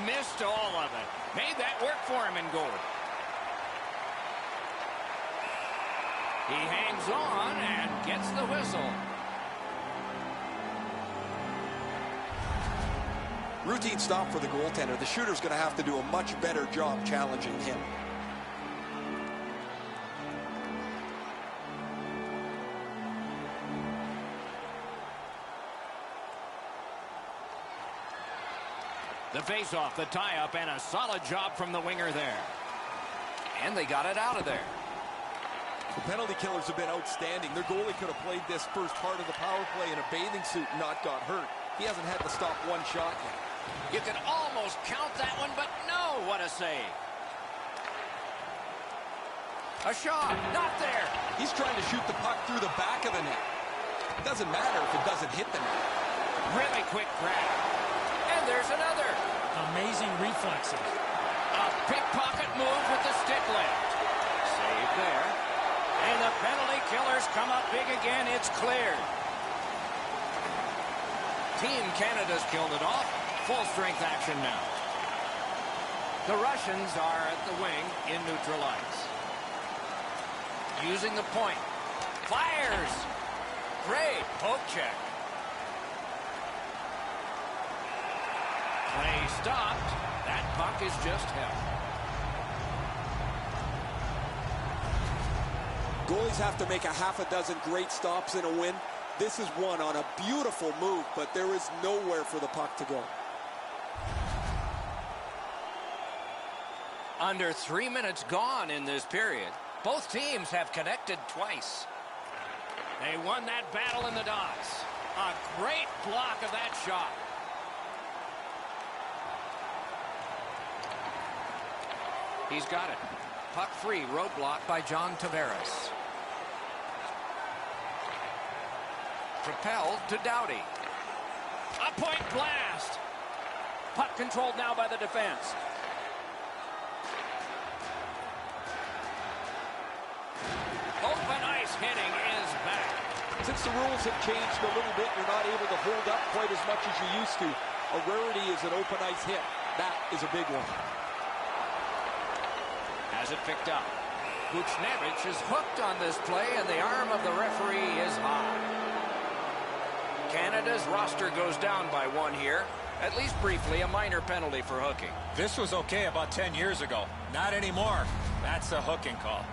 Missed all of it. Made that work for him in goal. He hangs on and gets the whistle. Routine stop for the goaltender. The shooter's going to have to do a much better job challenging him. The face-off, the tie-up, and a solid job from the winger there. And they got it out of there. The penalty killers have been outstanding. Their goalie could have played this first part of the power play in a bathing suit and not got hurt. He hasn't had to stop one shot yet. You can almost count that one, but no, what a save. A shot, not there. He's trying to shoot the puck through the back of the net. It doesn't matter if it doesn't hit the net. Really quick grab. And there's another. Amazing reflexes. A pickpocket move with the stick lift. Save there. And the penalty killers come up big again. It's cleared. Team Canada's killed it off. Full strength action now. The Russians are at the wing in neutral ice. Using the point. Fires. Great poke check. Play stopped. That puck is just held. Goalies have to make a half a dozen great stops in a win. This is one on a beautiful move, but there is nowhere for the puck to go. Under 3 minutes gone in this period. Both teams have connected twice. They won that battle in the dots. A great block of that shot. He's got it. Puck free, roadblock by John Tavares. Propelled to Doughty. A point blast. Puck controlled now by the defense. Open ice hitting is back. Since the rules have changed a little bit, you're not able to hold up quite as much as you used to. A rarity is an open ice hit. That is a big one. Has it picked up. Buchnevich is hooked on this play, and the arm of the referee is high. Canada's roster goes down by one here. At least briefly, a minor penalty for hooking. This was okay about 10 years ago. Not anymore. That's a hooking call.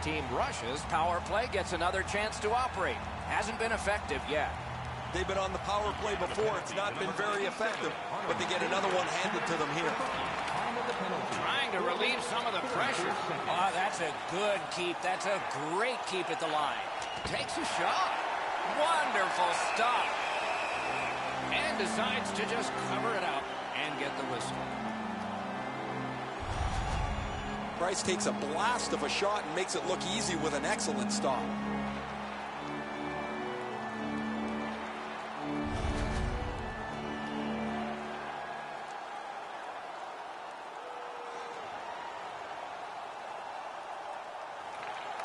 Team Russia's power play gets another chance to operate. Hasn't been effective yet. They've been on the power play before. It's not been very effective, but they get another one handed to them here. Trying to relieve some of the pressure. Oh, that's a good keep. That's a great keep at the line. Takes a shot. Wonderful stop. And decides to just cover it up and get the whistle. Price takes a blast of a shot and makes it look easy with an excellent stop.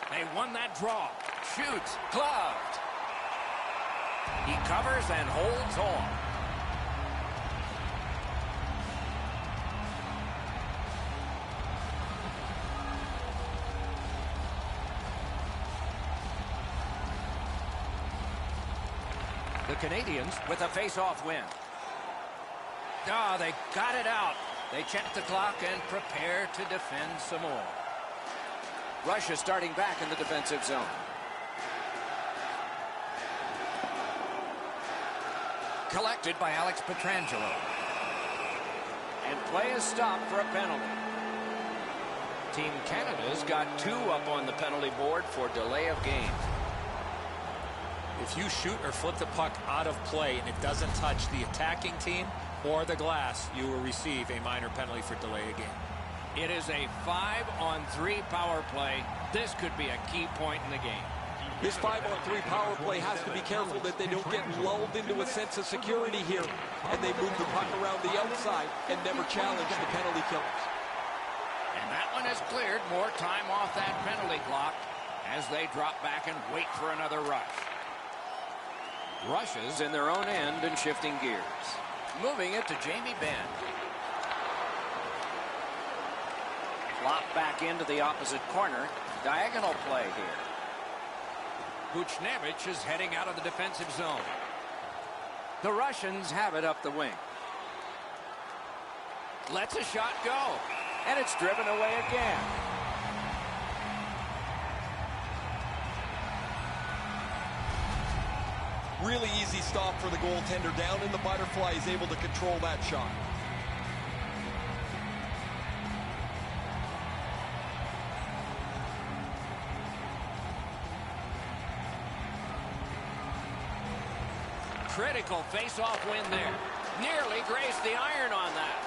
They won that draw. Shoots. Gloved. He covers and holds on. The Canadians with a face-off win. Oh, they got it out. They check the clock and prepare to defend some more. Russia starting back in the defensive zone. Collected by Alex Pietrangelo. And play is stopped for a penalty. Team Canada's got 2 up on the penalty board for delay of game. If you shoot or flip the puck out of play and it doesn't touch the attacking team or the glass, you will receive a minor penalty for delay of game. It is a 5-on-3 power play. This could be a key point in the game. This 5-on-3 power play has to be careful that they don't get lulled into a sense of security here, and they move the puck around the outside and never challenge the penalty killers. And that one is cleared. More time off that penalty clock as they drop back and wait for another rush. Russia's in their own end and shifting gears. Moving it to Jamie Benn. Flop back into the opposite corner. Diagonal play here. Buchnevich is heading out of the defensive zone. The Russians have it up the wing. Lets a shot go. And it's driven away again. Really easy stop for the goaltender. Down in the butterfly, he's able to control that shot. Critical face-off win there. Nearly grazed the iron on that.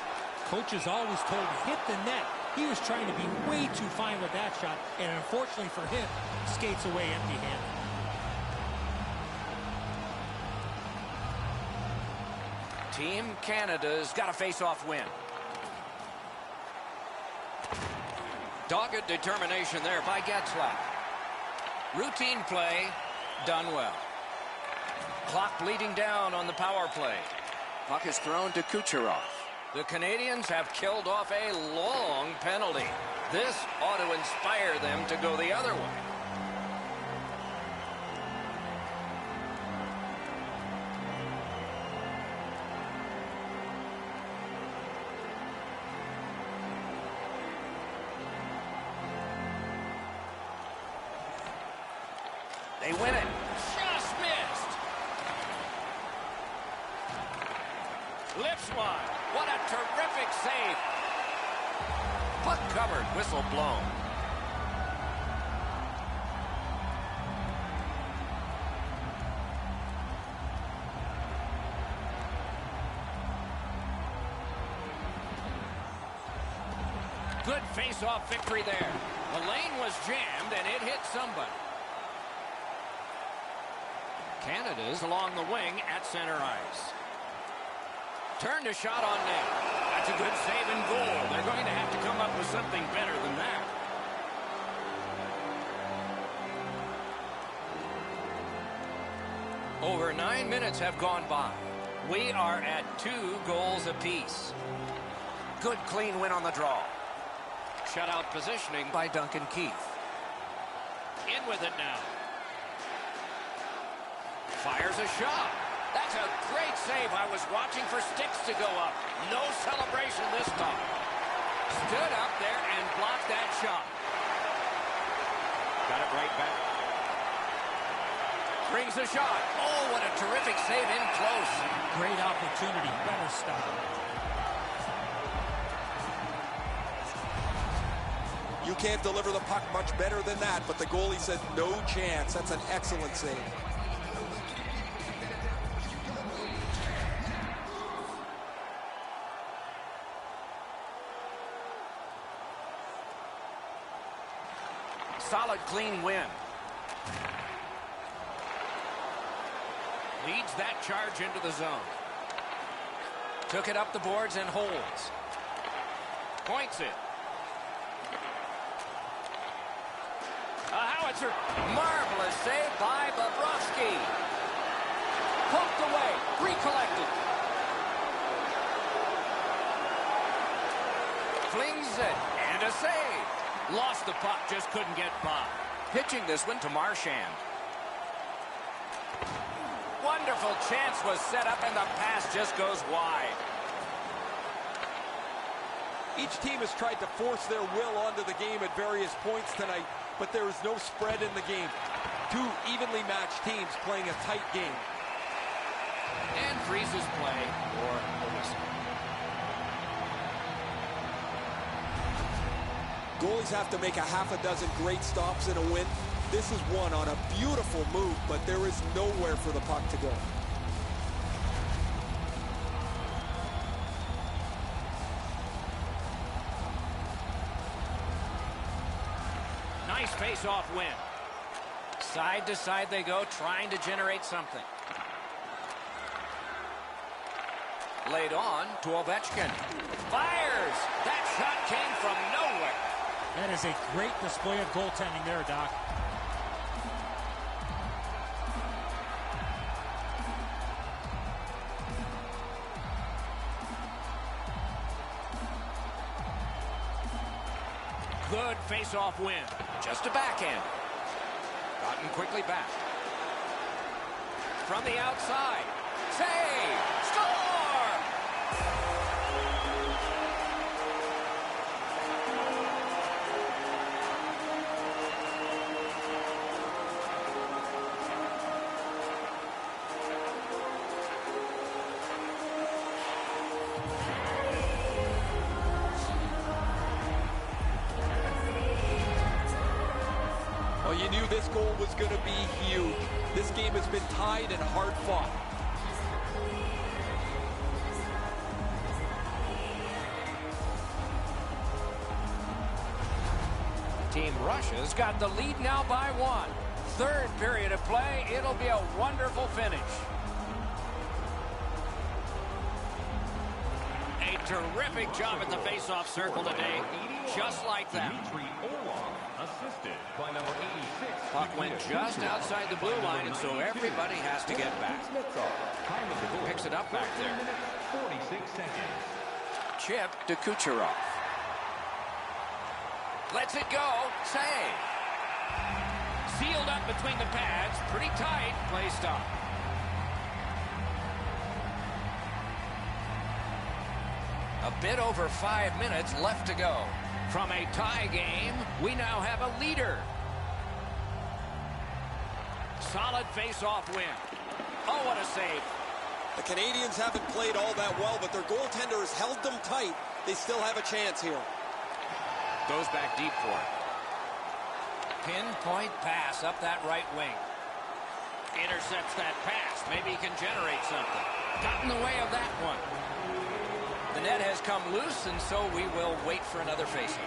Coach is always told to hit the net. He was trying to be way too fine with that shot, and unfortunately for him, skates away empty-handed. Team Canada's got a face-off win. Dogged determination there by Getzlaff. Routine play, done well. Clock bleeding down on the power play. Puck is thrown to Kucherov. The Canadians have killed off a long penalty. This ought to inspire them to go the other way. They win it. Just missed. Lifts one. What a terrific save. Puck covered. Whistle blown. Good face-off victory there. The lane was jammed, and it hit somebody. Canada's along the wing at center ice. Turned a shot on net. That's a good save and goal. They're going to have to come up with something better than that. Over 9 minutes have gone by. We are at 2 goals apiece. Good clean win on the draw. Shutout positioning by Duncan Keith. In with it now. Fires a shot. That's a great save. I was watching for sticks to go up. No celebration this time. Stood up there and blocked that shot. Got it right back. Brings the shot. Oh, what a terrific save in close. Great opportunity. Better stop. You can't deliver the puck much better than that, but the goalie said no chance. That's an excellent save. Solid, clean win. Leads that charge into the zone. Took it up the boards and holds. Points it. A howitzer. Marvelous save by Bobrovsky. Poked away. Recollected. Flings it. And a save. Lost the puck. Just couldn't get by. Pitching this one to Marchand. Wonderful chance was set up and the pass just goes wide. Each team has tried to force their will onto the game at various points tonight, but there is no spread in the game. 2 evenly matched teams playing a tight game. And freezes play or a whistle. Goalies have to make a half a dozen great stops in a win. This is one on a beautiful move, but there is nowhere for the puck to go. Nice face-off win. Side to side they go, trying to generate something. Laid on to Ovechkin. Fires! That shot came from nowhere. That is a great display of goaltending there, Doc. Good face-off win. Just a backhand. Gotten quickly back. From the outside. Save! Score! Well, you knew this goal was going to be huge. This game has been tied and hard fought. Team Russia's got the lead now by 1. Third period of play. It'll be a wonderful finish. A terrific job at the face-off circle today. Just like that. Assisted by number 86. Puck went just outside the blue line, and so everybody has to get back. Picks it up back there. 46 seconds. Chip to Kucherov. Lets it go. Save. Sealed up between the pads. Pretty tight. Play stop. A bit over 5 minutes left to go. From a tie game, we now have a leader. Solid face-off win. Oh, what a save. The Canadians haven't played all that well, but their goaltender has held them tight. They still have a chance here. Goes back deep for it. Pinpoint pass up that right wing. Intercepts that pass. Maybe he can generate something. Got in the way of that one. The net has come loose, and so we will wait for another faceoff.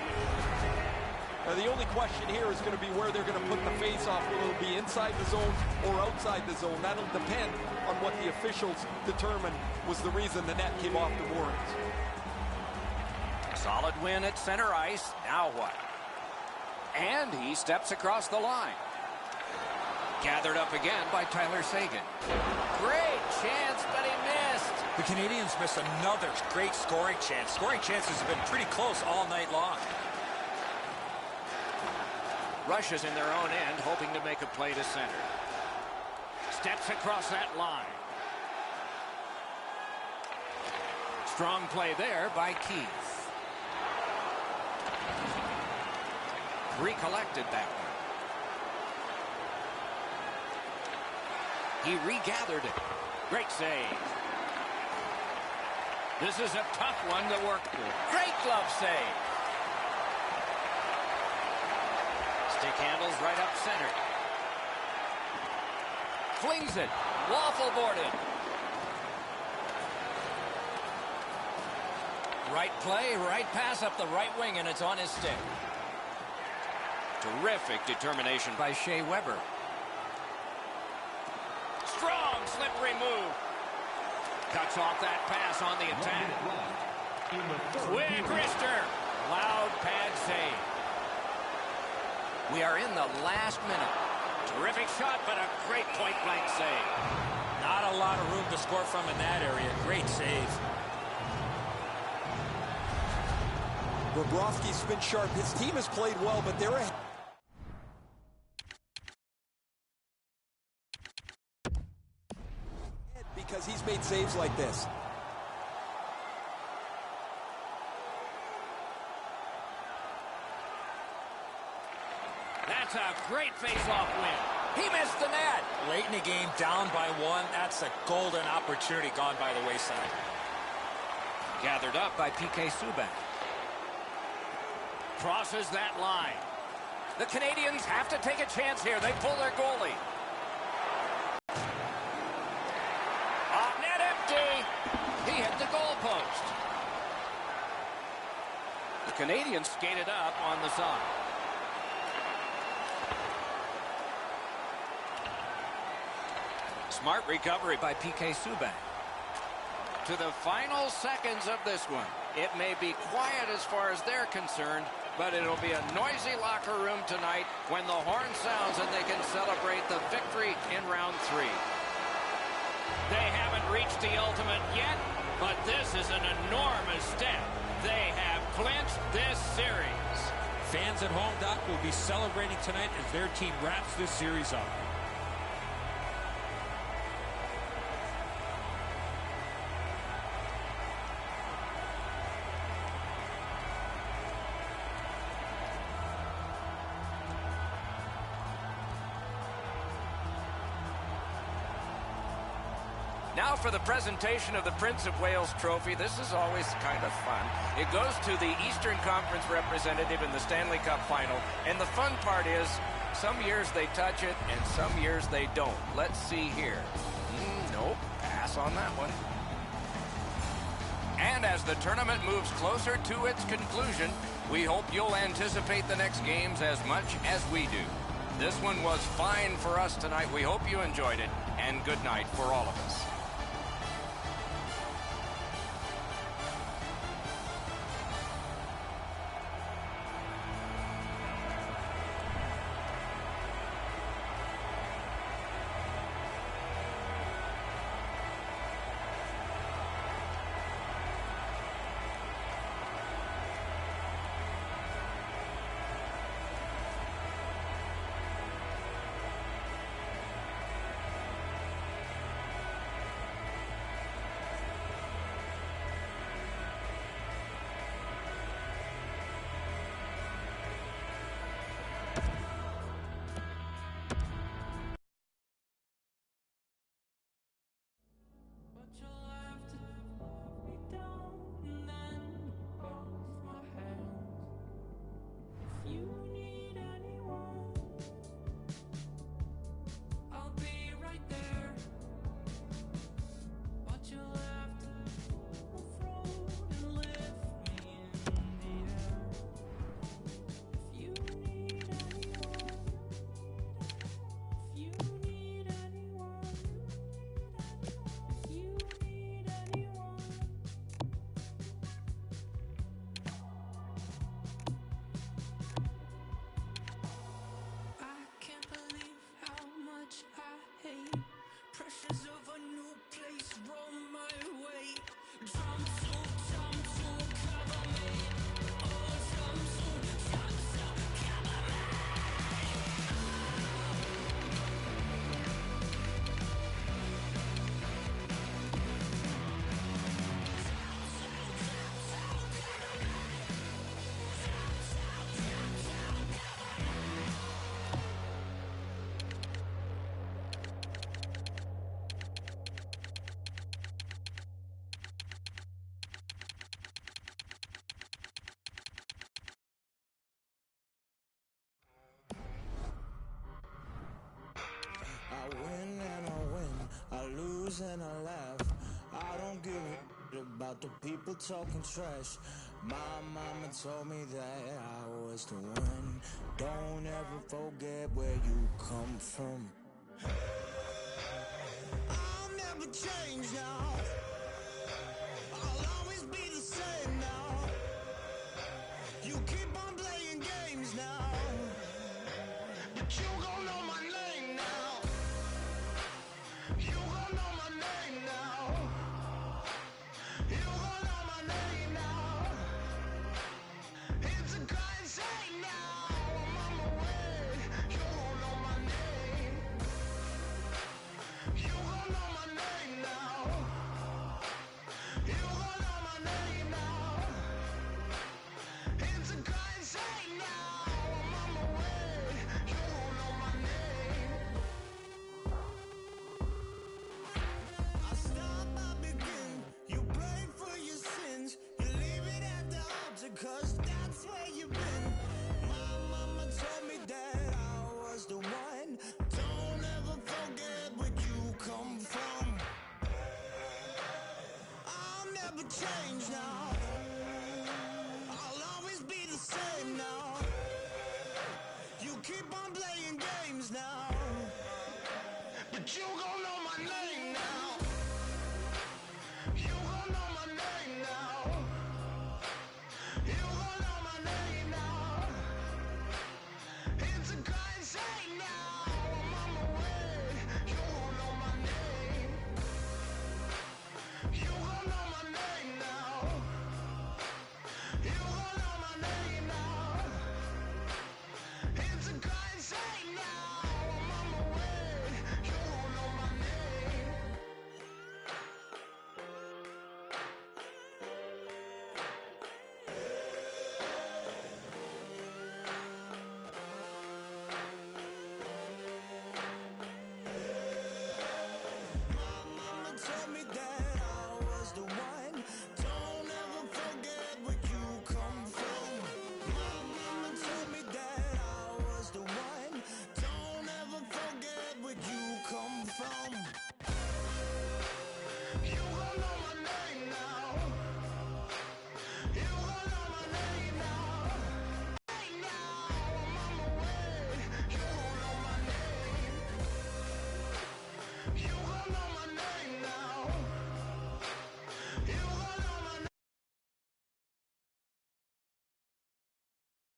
The only question here is going to be where they're going to put the face-off. Will it be inside the zone or outside the zone? That'll depend on what the officials determine was the reason the net came off the boards. Solid win at center ice. Now what? And he steps across the line. Gathered up again by Tyler Seguin. Great chance, but he missed. The Canadians missed another great scoring chance. Scoring chances have been pretty close all night long. Rushes in their own end, hoping to make a play to center. Steps across that line. Strong play there by Keith. Recollected that one. He regathered it. Great save. This is a tough one to work through. Great glove save. Stick handles right up center. Flings it. Waffle boarded. Right play, right pass up the right wing, and it's on his stick. Terrific determination by Shea Weber. Strong, slippery move. Cuts off that pass on the attack. Quick wrister. Loud pad save. We are in the last minute. Terrific shot, but a great point-blank save. Not a lot of room to score from in that area. Great save. Bobrovsky's been sharp. His team has played well, but they're ahead. Because he's made saves like this. That's a great face-off win. He missed the net. Late in the game, down by one. That's a golden opportunity gone by the wayside. Gathered up by PK Subban. Crosses that line. The Canadians have to take a chance here. They pull their goalie. Off net empty. He hit the goal post. The Canadians skated up on the side. Smart recovery by PK Subban. To the final seconds of this one. It may be quiet as far as they're concerned, but it'll be a noisy locker room tonight when the horn sounds and they can celebrate the victory in round 3. They haven't reached the ultimate yet, but this is an enormous step. They have clinched this series. Fans at home, Doc, will be celebrating tonight as their team wraps this series up. Now for the presentation of the Prince of Wales Trophy. This is always kind of fun. It goes to the Eastern Conference representative in the Stanley Cup Final. And the fun part is, some years they touch it and some years they don't. Let's see here. Nope, pass on that one. And as the tournament moves closer to its conclusion, we hope you'll anticipate the next games as much as we do. This one was fine for us tonight. We hope you enjoyed it, and good night for all of us. tears and I laugh. I don't give a about the people talking trash. My mama told me that I was the one. Don't ever forget where you come from. I'll never change now. I'll always be the same now. You keep on playing games now, but you gon' know my name now. You gon' know my name now. You gon' know my name now. It's a crime scene now. I'm on my way. You gon' know my name. You gon' know my name now. You gon' know my name now. It's a crime scene now. I'm on my way. You gon' know my name. I stop, I begin. You pray for your sins. You leave it at the altar, 'cause that's where you've been. My mama told me that I was the one. Don't ever forget where you come from. I'll never change now. I'll always be the same now. You keep on playing games now, but you gon'